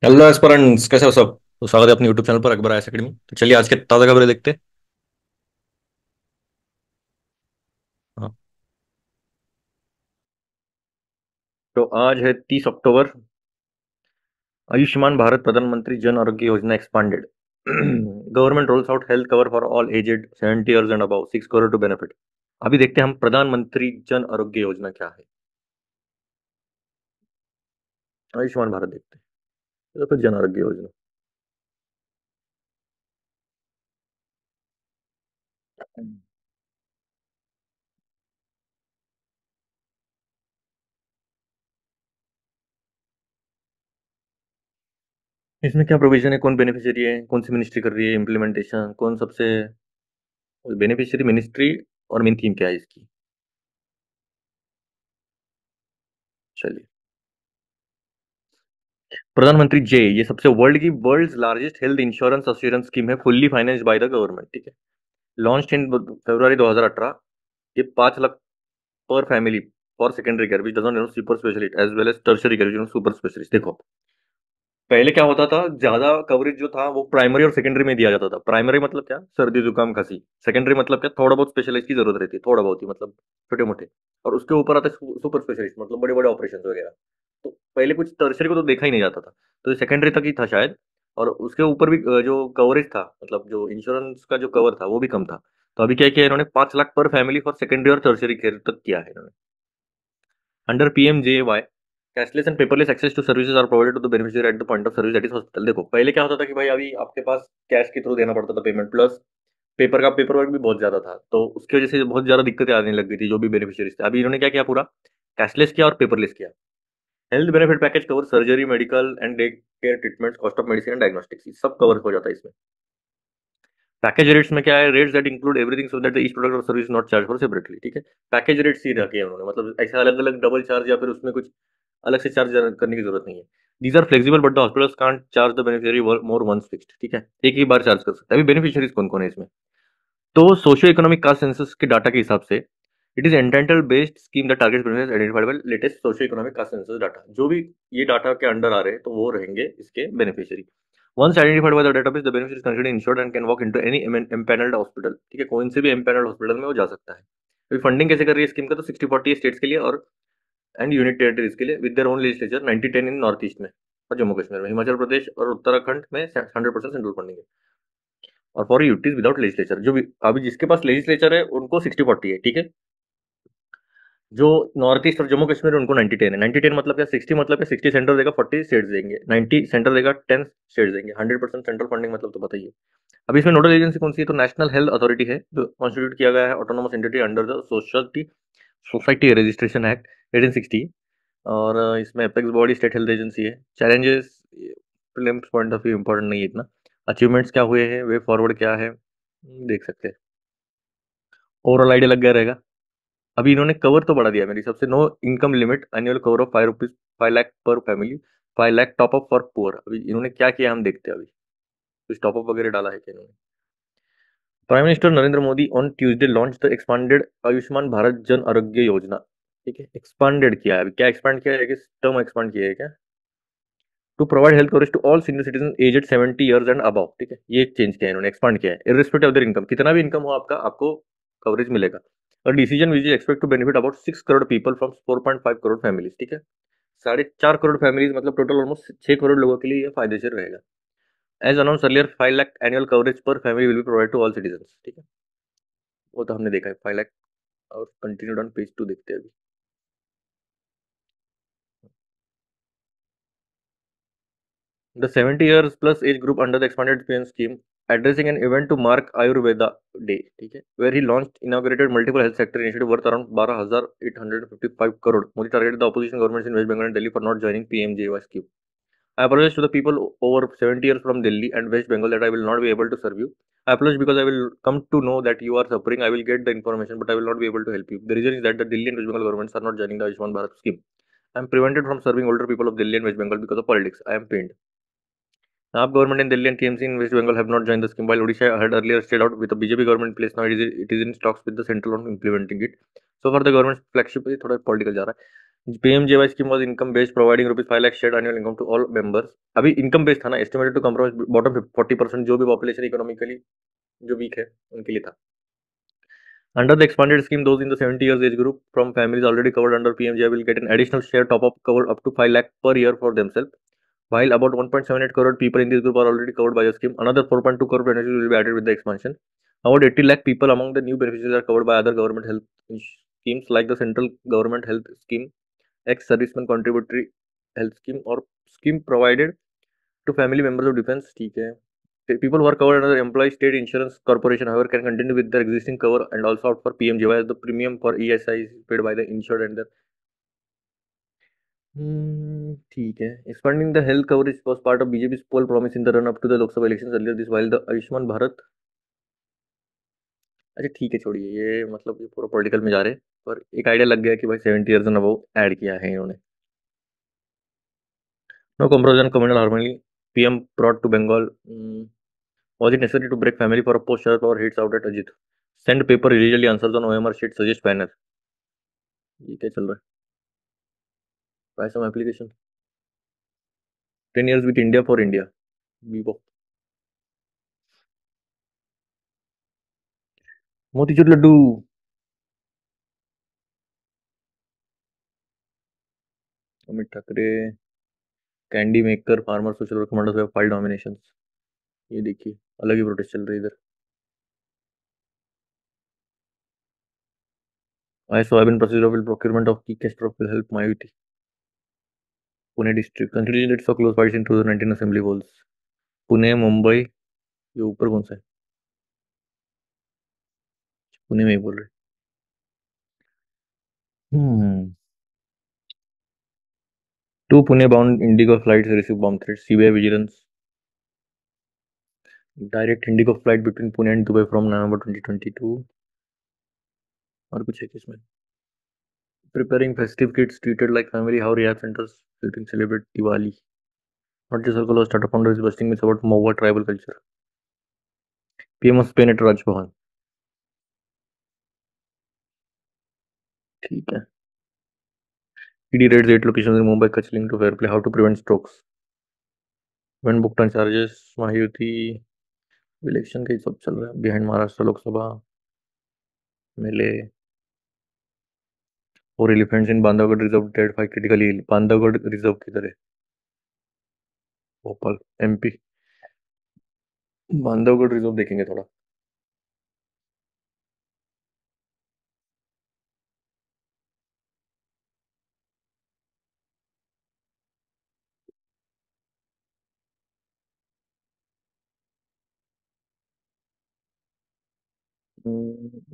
Hello aspirants, कैसे हो सब। तो स्वागत है अपने यूट्यूब चैनल पर अकबर आईएएस एकेडमी। तो चलिए आज के ताज़ा खबरें देखते हैं। हाँ। तो आज है 30 अक्टूबर। आयुष्मान भारत प्रधानमंत्री Jan Arogya Yojana expanded. Government rolls out health cover for all aged 70 years and above 6 crore to benefit. अभी देखते हैं हम प्रधानमंत्री जन आरोग्य योजना क्या है। आयुष्मान भारत देखते हैं, तो फिर जन आरोग्य योजना। इसमें क्या प्रोविजन है, कौन बेनिफिशियरी है, कौन सी मिनिस्ट्री कर रही है इम्प्लीमेंटेशन, कौन सबसे बेनिफिशियरी, मिनिस्ट्री और मेन थीम क्या है इसकी। चलिए, प्रधानमंत्री जे, ये सबसे world largest health insurance assurance scheme है, fully financed by the government. ठीक है। Launch in February 2018। ये 5 लाख पर family for secondary care which doesn't no super specialist as well as tertiary care super specialist. देखो, पहले क्या होता था, ज्यादा कवरेज जो था वो प्राइमरी और सेकेंडरी में दिया जाता था। प्राइमरी मतलब क्या, सर्दी जुकाम खांसी। सेकेंडरी मतलब क्या, थोड़ा बहुत स्पेशलिस्ट की जरूरत रहती है, थोड़ा बहुत ही मतलब छोटे मोटे। और उसके ऊपर आता है सुपर स्पेशलिस्ट, मतलब बड़े बड़े ऑपरेशन वगैरह। तो पहले कुछ टर्शरी को तो देखा ही नहीं जाता था, तो सेकेंडरी तक ही था शायद। और उसके ऊपर भी जो कवरेज था, मतलब जो इंश्योरेंस का जो कवर था वो भी कम था। तो अभी क्या किया इन्होंने, 5 लाख पर फैमिली फॉर सेकेंडरी और टर्शरी केयर तक किया है इन्होंने। Under PMJAY, cashless and paperless access to services are provided to the beneficiary at the point of service that is hospital. देखो, पहले क्या होता था कि भाई अभी आपके पास कैश के थ्रू देना पड़ता था पेमेंट, प्लस पेपर वर्क भी बहुत ज्यादा था, तो उसकी वजह से बहुत ज्यादा दिक्कतें आने लग गई थी जो भी बेनिफिशियरीज थे। अभी इन्होंने क्या किया, पूरा कैशलेस किया और पेपरलेस किया। Health benefit package cover surgery, medical and day care treatment, cost of medicine and diagnostics, सब कवर हो जाता है इसमें। पैकेज रेट्स में क्या है, rates that include everything so that each product और service not charge for separately. ठीक है। पैकेज रेट्स ही रखे हैं उन्होंने, मतलब ऐसे अलग अलग डबल चार्ज या फिर उसमें कुछ अलग से चार्ज करने की जरूरत नहीं है। These are flexible but the hospitals can't charge the beneficiary more once fixed. ठीक है, एक ही बार चार्ज कर सकते हैं। अभी बेनिफिशियरीज कौन कौन है इसमें, तो सोशियो इकोनॉमिक कास्ट सेंसस के डाटा के हिसाब से it is entitle based scheme the target identified by latest socio economic caste census data. जो भी ये डाटा के अंडर आ रहे हैं तो वो रहेंगे इसके beneficiary. Once identified by the database the beneficiary is considered insured and can walk into any empanelled hospital. ठीक है, कोई से भी एम्पैनल्ड हॉस्पिटल में वो जा सकता है। अभी फंडिंग कैसे कर रही है स्कीम का, तो 60-40 स्टेट्स के लिए और एंड यूनिट टेरिटरीज के लिए with their own legislature, 90-10 in north east में और जम्मू कश्मीर में, हिमाचल प्रदेश और उत्तराखंड में 100% सेंट्रल फंडिंग है। और फॉर यूटीज विदाउट लेजिस्लेचर, जो भी अभी जिसके पास लेजिस्लेचर है उनको 60-40 है। ठीक है। जो नॉर्थ ईस्ट और जम्मू कश्मीर है उनको 90-10 है। 90-10 मतलब क्या, 60 मतलब क्या, 60 सेंटर देगा, 40 स्टेट्स देंगे, 90 सेंटर देगा, 10 स्टेट्स देंगे, 100% सेंट्रल फंडिंग, मतलब तो बताइए। अब इसमें नोडल एजेंसी कौन सी है, तो नेशनल हेल्थ अथॉरिटी है, जो कॉन्स्टिट्यूट किया गया है autonomous entity under the society society registration act 1860। और इसमें apex body state health agency है। Challenges prelims point of view important नहीं है इतना। अचीवमेंट्स क्या हुए हैं, वे फॉरवर्ड क्या है, देख सकते हैं। ओवरऑल आइडिया लग गया रहेगा। अभी इन्होंने कवर तो बढ़ा दिया मेरे हिसाब से। No income limit, annual cover of 5 rupees, 5 lakh पर family, 5 lakh top up for poor. अभी इन्होंने क्या किया हम देखते हैं। अभी कुछ टॉप अप वगैरह डाला है क्या इन्होंने। Prime minister Narendra Modi on Tuesday launch the expanded Ayushman Bharat जन आरोग्य योजना। ठीक है, एक्सपांडेड किया है। अभी क्या एक्सपांड किया है, कि टर्म एक्सपांड किया है क्या, to provide health coverage to all senior citizen aged 70 years and above. ठीक है, ये चेंज किया है इन्होंने, एक्सपांड किया है। इररिस्पेक्टिव ऑफ देयर इनकम, कितना भी इनकम हो आपका, आपको कवरेज मिलेगा। और decision which is expect to benefit about 6 crore people from 4.5 crore families. ठीक है, 4.5 करोड़ फैमिलीज, मतलब टोटल ऑलमोस्ट 6 करोड़ लोगों के लिए ये फायदेशीर रहेगा। As announce earlier 5 lakh annual coverage per family will be provide to all citizen. ठीक है, वो तो हमने देखा है 5 लाख। और कंटिन्यूड ऑन पेज 2 देखते हैं अभी। The 70 years plus age group under the expanded PM scheme, addressing an event to mark Ayurveda Day, ठीक है, where he launched inaugurated multiple health sector initiative worth around 12,855 crore. Modi targeted the opposition governments in West Bengal and Delhi for not joining PMJY scheme. I apologize to the people over 70 years from Delhi and West Bengal that I will not be able to serve you. I apologize because I will come to know that you are suffering. I will get the information, but I will not be able to help you. The reason is that the Delhi and West Bengal governments are not joining the Ayushman Bharat scheme. I am prevented from serving older people of Delhi and West Bengal because of politics. I am pained. Aap government in Delhi and TMC in West Bengal have not joined the scheme, while Odisha had earlier stayed out with the BJP government in place. Now it is in talks with the central on implementing it. So far, the government's flagship is थोड़ा political जा रहा है. PMJAY scheme was income based providing rupees 5 lakh share annual income to all members. अभी income based था ना, estimated to compromise bottom 40% जो भी population economically जो वीक है उनके लिए था। Under the expanded scheme, those in the 70 years age group from families already covered under PMJI will get an additional share top-up covered up to 5 lakh per year for themselves. While about 1.78 crore people in this group are already covered by the scheme, another 4.2 crore beneficiaries will be added with the expansion. About 80 lakh people among the new beneficiaries are covered by other government health schemes like the central government health scheme, ex-serviceman contributory health scheme, or scheme provided to family members of defense. ठीक है. People who are covered under employee state insurance corporation, however, can continue with their existing cover and also opt for PMJY as the premium for ESI is paid by the insured and their ठीक है. Expanding the health coverage was part of BJP's poll promise in the run up to the Lok Sabha elections earlier this while the Ayushman Bharat. अच्छा ठीक है, छोड़िए ये, मतलब ये पूरा पॉलिटिकल में जा रहे हैं, पर एक आइडिया लग गया कि भाई 70 ईयर्स ना वो ऐड किया है इन्होंने. No compromise on communal harmony. PM brought to Bengal. Was it necessary to break family for a post Sharad Pawar hits out at Ajit? Send paper usually answers on OMR sheet suggest banner. ये क्या चल रहा है? Try some application. 10 years with India for India. Vivo. Motichoor laddoo. Amit Thackeray. Candy maker farmer social work commanders have filed nominations. ये देखिए अलग ही protest चल रही है इधर. I soybean procedure will procurement of key castor will help Mahayuti. Pune district considering it's close fights in 2019 assembly walls. Pune Mumbai ये ऊपर कौन सा है? पुणे में ही बोल रहे. हम्म. Two Pune-bound Indigo flights received bomb threats. CBI vigilance. Direct Indigo flight between Pune and Dubai from November 2022. और कुछ है किसमें? Preparing festive kits treated like family. How rehab centers helping celebrate Diwali. Not just circle of startup founder is busting myths about Maua tribal culture. PM of Spain at Raj Bhavan. ठीक है. ED raids 8 locations in Mumbai, Kutch linked to fair play. How to prevent strokes. When booked on charges. Mahayuti. Election का ही सब चल रहा है. Behind Maharashtra Lok Sabha मेले. और elephants in Bandhavgarh reserve dead 5 critically ill. Bandhavgarh reserve किधर है? भोपाल MP. बांधवगढ़ रिजर्व देखेंगे थोड़ा.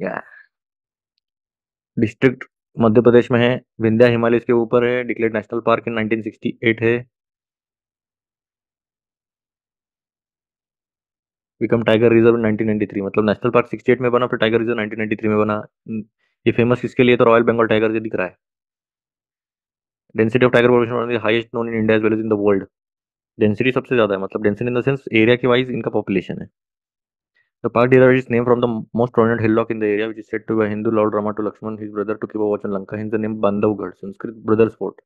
या डिस्ट्रिक्ट मध्य प्रदेश में है. विंध्या हिमालय के ऊपर है. डिक्लेयर्ड नेशनल पार्क इन 1968 है. Become tiger reserve 1993. मतलब नेशनल पार्क 68 में बना, फिर टाइगर रिजर्व 1993 में बना. ये फेमस किसके लिए? तो रॉयल बंगाल टाइगर से दिख रहा है. Density of tiger population highest known in India as well as in the world. Density सबसे ज्यादा है, मतलब density in the sense area के वाइज इनका पॉपुलेशन है. The park derives its name from the most prominent hillock in the area, which is said to be a Hindu Lord Rama to Lakshman, his brother, to keep a watch on Lanka. Hence the name Bandhavgarh, Sanskrit brothers fort.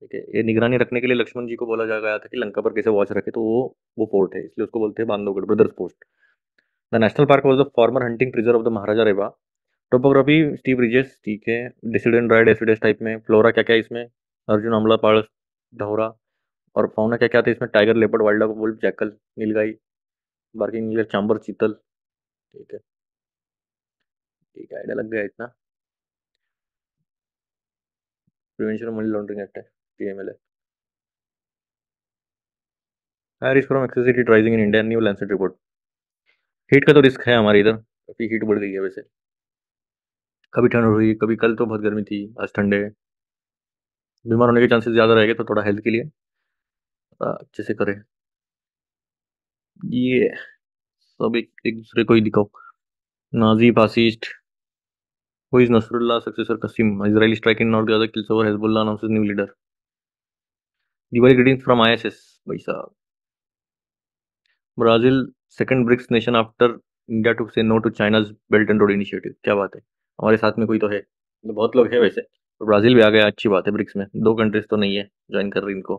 ठीक है. ये निगरानी रखने के लिए लक्ष्मण जी को बोला जा गया था कि लंका पर कैसे वॉच रखे, तो वो फोर्ट है, इसलिए उसको बोलते हैं Bandhavgarh brothers post. The national park was the former hunting preserve of the Maharaja Rewa. Topography steep ridges. ठीक है. डिसिडेंट राइड एसिडस टाइप में. फ्लोरा क्या क्या है इसमें? अर्जुन अमला पाड़ धौरा. और फाउना क्या क्या था इसमें? Tiger leopard wild wolf jackal nilgai barking नीलर चांबर चीतल. ठीक है. ठीक है, आइडिया लग गया इतना. Prevention of money laundering act है, PML है. High risk from excessive heat rising in India, new Lancet report. Heat का तो रिस्क है हमारे इधर, काफी हीट बढ़ गई है वैसे. कभी ठंड हुई, कभी कल तो बहुत गर्मी थी, आज ठंडे. बीमार होने के चांसेस ज्यादा रहेंगे, तो थोड़ा हेल्थ के लिए अच्छे से करें. ये सब एक दूसरे को ही दिखाओ. Nazi fascist. Who is Nasrallah successor Qassem. Israeli strike in north Gaza kills over Hezbollah announces new leader. Diwali greetings from ISS भाई साहब. Brazil second BRICS nation after India to say no to China's belt and road initiative. क्या बात है, हमारे साथ में कोई तो है. तो बहुत लोग हैं वैसे. ब्राजील भी आ गया, अच्छी बात है। ब्रिक्स में 2 कंट्रीज तो नहीं है ज्वाइन कर रही इनको।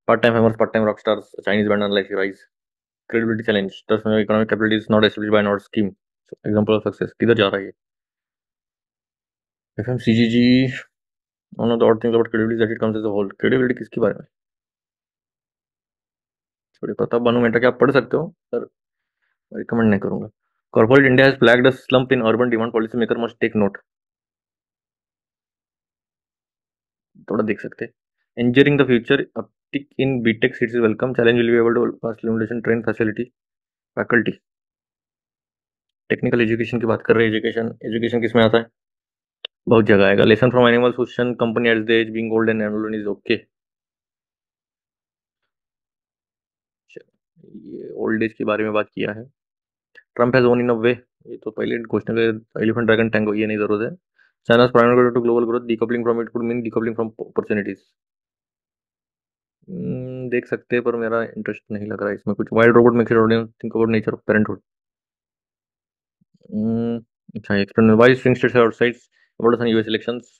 Part time famous, part time rock stars, Chinese band unlike rise, credibility challenge, trust में economic capital is not established by not scheme, example of success. किधर जा रहा है ये? FMCG, one of the odd things about credibility that it comes as a whole. Credibility किसके बारे में? थोड़ी पता बानू मिनट क्या आप पढ़ सकते हो, पर रिकमेंड नहीं करूंगा। Corporate India has flagged a slump in urban demand, policy maker must take note। थोड़ा देख सकते हैं। engineering the future, uptick in BTech seats is welcome, challenge will be able to pass limitation train facility faculty. Technical education की बात कर रहे हैं। Education, education किस में आता है? बहुत जगह आएगा। Lesson from animals who shun company at the age being old and enrolled is okay. ये ओल्ड एज के बारे में बात किया है। Trump has own in a way, ये तो पहले क्वेश्चन का एलिफेंट ड्रैगन टैंगो, ये नहीं जरूरत है। चाइना's primary to global growth, decoupling from it could mean decoupling from opportunities। देख सकते हैं, पर मेरा इंटरेस्ट नहीं लग रहा है इसमें कुछ। Wild robot makes it audience think about nature of parenthood. अच्छा, explain why swing states outside about sun US elections.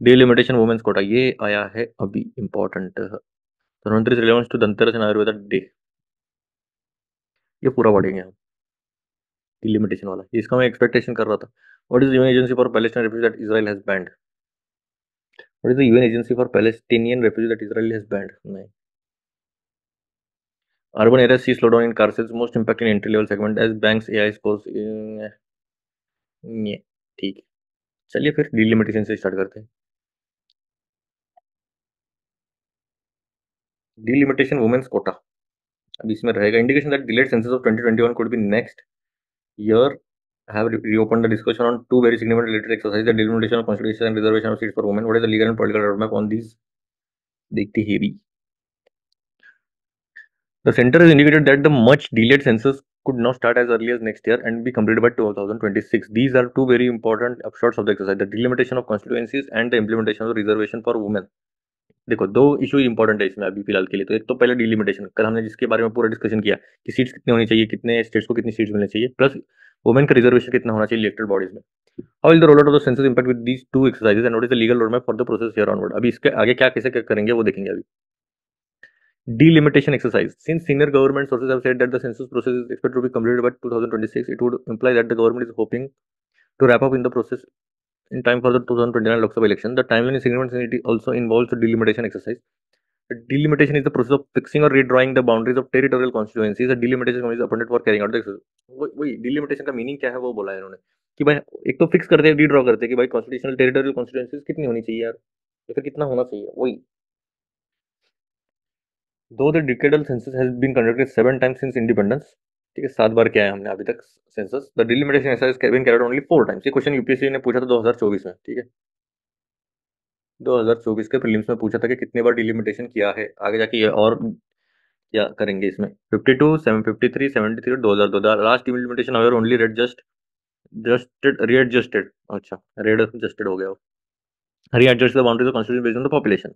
Delimitation women's quota, ये आया है अभी, important. Dhanvantari relevance to Dhanteras and Ayurveda day, ये पूरा पढ़ेंगे हम। डिलिमिटेशन वाला, इसका मैं एक्सपेक्टेशन कर रहा था। What is the UN agency for Palestine refugee that Israel has banned? What is the UN agency for Palestinian refugee that Israel has banned? नहीं। Urban areas see slowdown in car sales, most impact in entry level segment as banks AI scores in, ये ठीक है। चलिए फिर delimitation से start करते हैं। Delimitation women's Kota, अब इसमें रहेगा। Indication that delayed census of 2021 could be next year have reopened the discussion on two very significant related exercises, the delimitation of constitution and reservation of seats for women। What is the legal and political roadmap on these? देखते हैं भी। The center has indicated that the much delayed census could now start as early as next year and be completed by 2026। These are two very important upshots of the exercise, the delimitation of constituencies and the implementation of the reservation for women। देखो, दो issue important है इसमें अभी फिलहाल के लिए। तो एक तो पहले डिलिमिटेशन, कल हमने जिसके बारे में पूरा डिस्कशन किया कि सीट्स कितनी होनी चाहिए, कितने स्टेट्स को कितनी सीट्स मिलनी चाहिए, प्लस वुमेन का रिजर्वेशन कितना होना चाहिए इलेक्टेड बॉडीज में। How will the roll out of the census impact with these two exercises and what is the legal road map for the process here onward. अभी इसके आगे क्या कैसे करेंगे वो देखेंगे अभी। Delimitation exercise. Since senior government sources have said that the census process is expected to be completed by 2026, it would imply that the government is hoping to wrap up in the process in time for the 2029 Lok Sabha election. The timeline is significant since it also involves a delimitation exercise. The delimitation is the process of fixing or redrawing the boundaries of territorial constituencies. A delimitation committee is appointed for carrying out the exercise। वही delimitation का meaning क्या है वो बोला है इन्होंने कि भाई एक तो फिक्स करते हैं, रीड्रॉ करते हैं कि भाई कॉन्स्टिट्यूशनल टेरिटोरियल कॉन्स्टिट्यूएंसीज कितनी होनी चाहिए यार, या फिर कितना होना चाहिए वही। Though the decadal census has been conducted 7 times since independence। ठीक है, 7 बार किया है हमने अभी तक census. The delimitation exercise can been carried only 4 times। ये क्वेश्चन यूपीएससी ने पूछा था 2024 में। ठीक है, 2024 के प्रीलिम्स में पूछा था कि कितने बार डिलिमिटेशन किया है। आगे जाके ये और क्या करेंगे इसमें। 52, 753, 73, 2002। Last delimitation however only readjusted readjusted, अच्छा रीएडजस्टेड हो गया, readjust the boundaries of constitution based on the population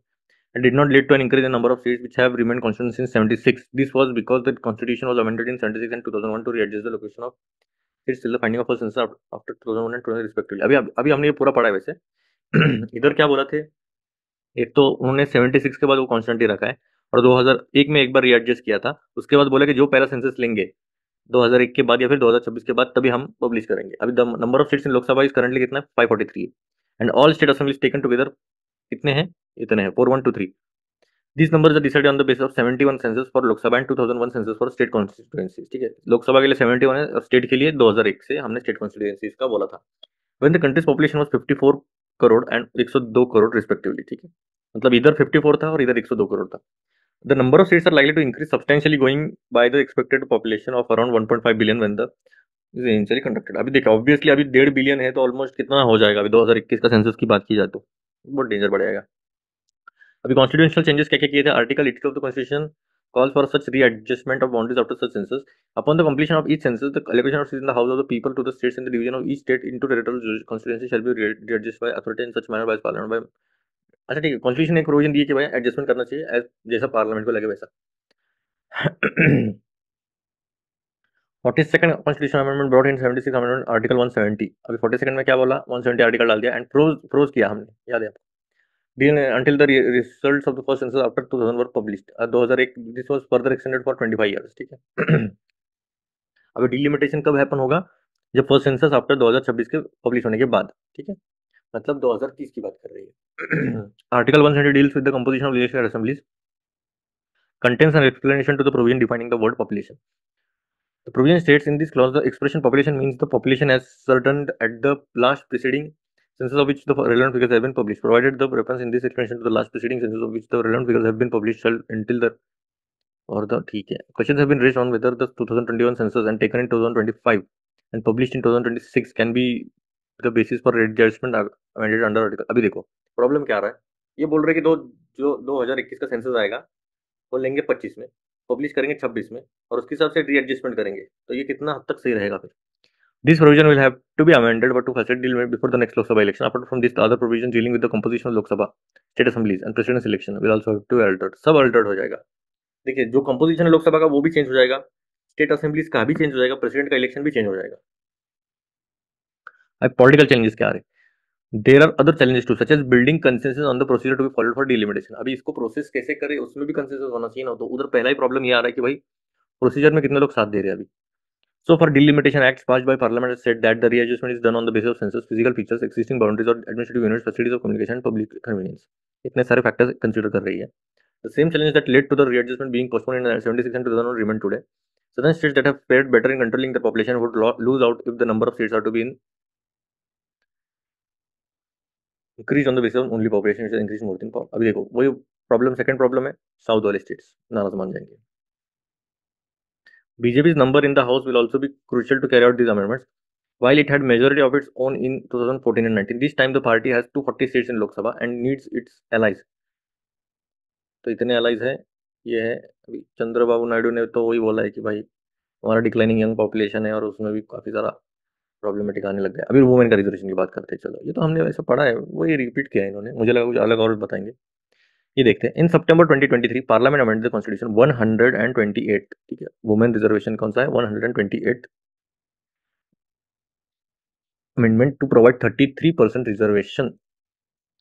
and did not lead to an increase in number of seats which have remained constant since 76। This was because the constitution was amended in 76 and 2001 to readjust the location of seats till the finding of a census after 2001 and 2000 respectively। अभी हमने ये पूरा पढ़ा है वैसे। इधर क्या बोला थे, एक तो उन्होंने 76 के बाद वो कांस्टेंट ही रखा है, और 2001 में एक बार रीएडजस्ट किया था। उसके बाद बोला कि जो पहला सेंसस लेंगे 2001 के बाद या फिर 2026 के बाद तभी हम पब्लिश करेंगे। अभी the number of seats in Lok Sabha is currently कितना है, 543 and all state assemblies taken together कितने हैं, इतने हैं 4123। These numbers are decided on the basis of 71 census for Lok Sabha and 2001 census for state constituencies। ठीक है, लोकसभा के लिए 71 है और स्टेट के लिए 2001 से हमने स्टेट कॉन्स्टिट्यूएंसीज का बोला था। When the country's population was 54 crore and 102 crore respectively. ठीक है, मतलब इधर 54 था और इधर 102 करोड़ था। The number of states are likely to increase substantially going by the expected population of around 1.5 billion when the is initially conducted। अभी देखो ऑब्वियसली अभी 1.5 बिलियन है तो ऑलमोस्ट कितना हो जाएगा अभी 2021 का सेंसस की बात की जाए तो बहुत डेंजर बढ़ेगा। अभी कॉन्स्टिट्यूशनल चेंजेस क्या क्या किए थे। Article 82 of the constitution calls for such readjustment of boundaries after such census। Upon the completion of each census, the allocation of seats in the House of the People to the states in the division of each state into territorial constituency shall be readjusted by authority in such manner by parliament by। अच्छा ठीक है, constitution ने एक provision दी है कि भाई adjustment करना चाहिए जैसा पार्लियामेंट को लगे वैसा। 42nd constitution amendment brought in 76 amendment article 170। अभी 42nd में क्या बोला, 170 आर्टिकल डाल दिया एंड प्रोज किया हमने, याद है आपको। until the results of the first census after 2000 were published 2001 this was further extended for 25 years, ठीक है। अभी डिलिमिटेशन कब हैपन होगा, जब फर्स्ट सेंसस आफ्टर 2026 के पब्लिश होने के बाद, ठीक है, मतलब 2030 की बात कर रही है। Article 170 deals with the composition of legislative assemblies, contains an explanation to the provision defining the word population. The provision states in this clause the expression population means the population as ascertained at the last preceding census of which the relevant figures have been published, provided the reference in this expression to the last preceding census of which the relevant figures have been published shall until the or the, ठीक है, questions have been raised on whether the 2021 census and taken in 2025 and published in 2026 can be the basis for adjustment amended under article। अभी देखो problem क्या आ रहा है, ये बोल रहे हैं कि जो 2021 का सेंसस आएगा वो लेंगे 25 में, पब्लिश करेंगे 26 में और उसके हिसाब से रीएडजस्टमेंट करेंगे, तो ये कितना हद तक सही रहेगा फिर। This provision will have to be amended but to facilitate deal before the next Lok Sabha election. Apart from this other provision dealing with the composition of Lok Sabha, state assemblies and president election will also have to altered, सब altered हो जाएगा। देखिए जो composition है लोकसभा का वो भी change हो जाएगा, स्टेट असेंबलीज का भी चेंज हो जाएगा, प्रेसिडेंट का इलेक्शन भी चेंज हो जाएगा। अब पॉलिटिकल चेंजेस क्या आ रहे हैं, there are other challenges to such as building consensus on the procedure to be followed for delimitation. अभी इसको प्रोसेस कैसे करें उसमें भी कंसेंसस होना चाहिए ना, तो उधर पहला ही प्रॉब्लम ये आ रहा है कि भाई प्रोसीजर में कितने लोग साथ दे रहे हैं अभी। So for delimitation acts passed by parliament has said that the readjustment is done on the basis of census, physical features, existing boundaries or administrative units, facilities of communication and public convenience। इतने सारे factors consider कर रही है। The same challenges that led to the readjustment being postponed in 76 and 2001 remain today। Certain states that have fared better in controlling their population would lose out if the number of seats are to be increased on the basis of only population which is increased more than power। अभी देखो वही problem, second problem है south वाले states नाराज मान जाएंगे। BJP's number in the House will also be crucial to carry out these amendments. While it had majority of its own in 2014 and 19, this time the party has 240 seats in Lok Sabha and needs its allies। तो इतने allies हैं, ये है। अभी चंद्रबाबू नायडू ने तो वही बोला है कि भाई हमारा डिक्लाइनिंग यंग पॉपुलेशन है और उसमें भी काफ़ी सारा प्रॉब्लमेटिक आने लग गया। अभी वुमेन का रिजर्वेशन की बात करते हैं, चलो ये तो हमने वैसे पढ़ा है, वही रिपीट किया है इन्होंने, मुझे लगा कुछ अलग और बताएंगे। ये देखते हैं। इन सितंबर 2023 पार्लियामेंट अमेंडेड द कॉन्स्टिट्यूशन 128, ठीक है, वुमेन रिजर्वेशन कौन सा है 128 amendment to provide 33% reservation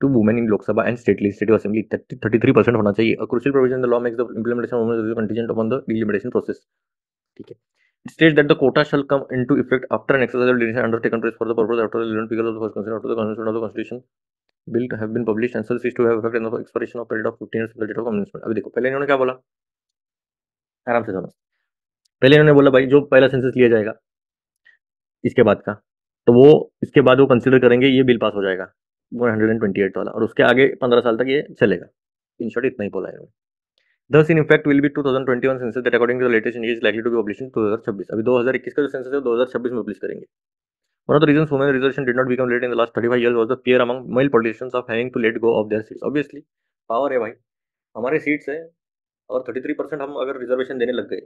to women in Lok Sabha and state legislative assembly। 33% होना चाहिए। A crucial provision in the law makes the implementation of women reservation contingent upon the delimitation process, ठीक है। It states that the quota shall come into effect after an exercise of delimitation undertaken place for the purpose after the relevant figures of the first constitution after the constitution of the constitution bill have been published and shall cease to have effect in the expiration of period of 15 years from the date of commencement। अभी देखो पहले इन्होंने क्या बोला, आराम से सुनो। पहले इन्होंने बोला भाई जो पहला सेंसस लिया जाएगा इसके बाद का, तो वो इसके बाद वो कंसिडर करेंगे, ये बिल पास हो जाएगा 128 वाला, और उसके आगे 15 साल तक ये चलेगा। इन शॉर्ट इतना ही बोला है। Thus in effect will be 2021 census that according to the latest is likely to be published in 2026। अभी 2021 का जो सेंसस है वो 2026 में पब्लिश करेंगे। One of the reasons women reservation did not become late in the last 35 years was the fear among male politicians of having to let go of their seats। Obviously power है भाई, हमारे seats है और 33% हम अगर reservation देने लग गए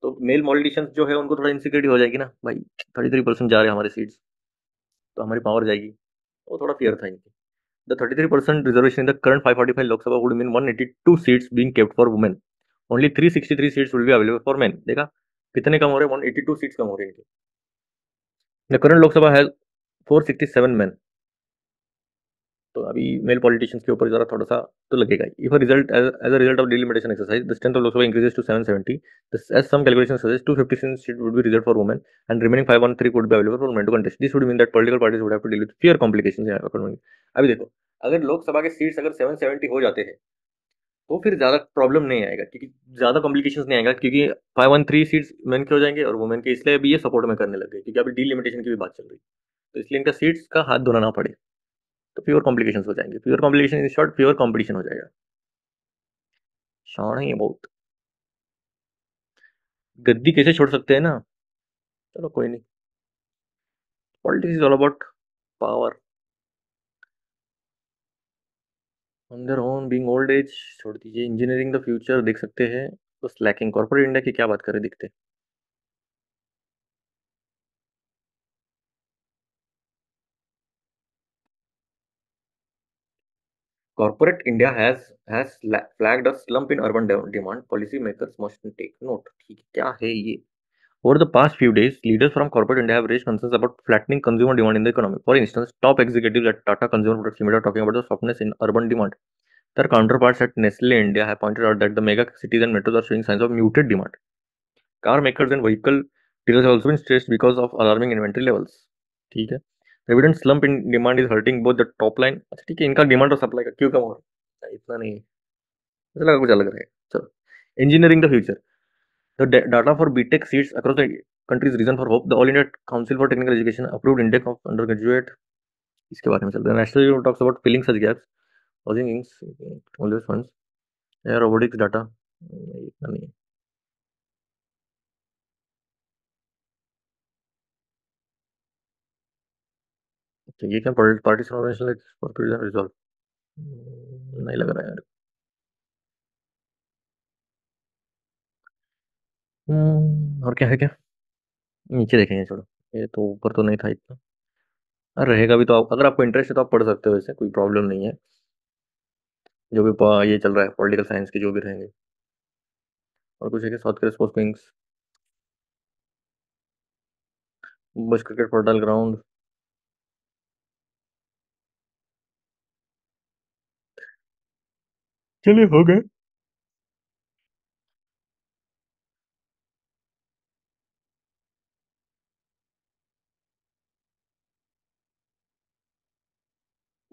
तो मेल पॉलिटिशियंस जो है उनको थोड़ा इनसिक्योरिटी हो जाएगी ना भाई, 33% जा रहे हैं हमारे सीट्स तो हमारी पावर जाएगी, वो थोड़ा फियर था इनकी। The 33% reservation in the current 545 Lok Sabha would mean 182 seats being kept for women। Only 363 seats will be available for men। देखा कितने कम हो रहे हैं, 182 सीट्स कम हो रही है इनकी। The current Lok Sabha has 467 men। तो अभी मेल पॉलिटिशियंस के ऊपर जरा थोड़ा सा तो लगेगा। If a result as a result of delimitation exercise the strength of Lok Sabha increases to 770। As some calculation suggest 256 seat would be reserved for women and remaining 513 would be available for men to contest. This would mean that political parties would have to deal with fear complications in economy. अभी देखो अगर लोकसभा के seats अगर 770 हो जाते हैं तो फिर ज्यादा प्रॉब्लम नहीं आएगा, क्योंकि ज्यादा कॉम्प्लिकेशंस नहीं आएगा, क्योंकि 513 सीट्स मेन के हो जाएंगे और वुमेन के, इसलिए अभी ये सपोर्ट में करने लग गए क्योंकि अभी डिलिमिटेशन की भी बात चल रही है, तो इसलिए इनका सीट्स का हाथ धोना ना पड़े, तो प्योर कॉम्प्लिकेशंस हो जाएंगे। Pure complication in short pure competition हो जाएगा। शान है ये बहुत। गद्दी कैसे छोड़ सकते हैं ना, चलो कोई नहीं। Politics is all about power on their own being old age, छोड़ दीजिए। इंजीनियरिंग द फ्यूचर देख सकते हैं, तो स्लैकिंग कॉर्पोरेट इंडिया की क्या बात करें, दिखते। Corporate India has flagged a slump in urban demand. Policy makers must take note। ठीक है, क्या है ये, Over the past few days, leaders from corporate India have raised concerns about flattening consumer demand in the economy. For instance, top executives at Tata Consumer Products Limited are talking about the softness in urban demand. Their counterparts at Nestle India have pointed out that the mega cities and metros are showing signs of muted demand. Car makers and vehicle dealers have also been stressed because of alarming inventory levels. ठीक है. The evident slump in demand is hurting both the top line. अच्छा ठीक है, इनका demand और supply का क्यों कम हो रहा है? इतना नहीं, मुझे लगा कुछ अलग रहेगा. चलो. Engineering the future. The data for BTech seats across the country is reason for hope. The All India Council for Technical Education approved index of undergraduate. इसके बारे में चलते हैं. National Union talks about filling such gaps. Housing inks, always funds. Yeah, robotics data. इतना नहीं. अच्छा, ये क्या partition organisation for prison resolve. नहीं लग रहा है यार. और क्या है क्या. नीचे देखेंगे, छोड़ो. ये तो ऊपर तो नहीं था इतना. रहेगा भी तो अगर आपको इंटरेस्ट है तो आप पढ़ सकते हो, वैसे कोई प्रॉब्लम नहीं है. जो भी ये चल रहा है पॉलिटिकल साइंस के जो भी रहेंगे. और कुछ है कि साउथ कोरिया स्पोर्ट्स किंग्स, बस क्रिकेट फर्टाइल ग्राउंड. चलिए हो गए.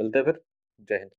मिलते हैं फिर. जय हिंद.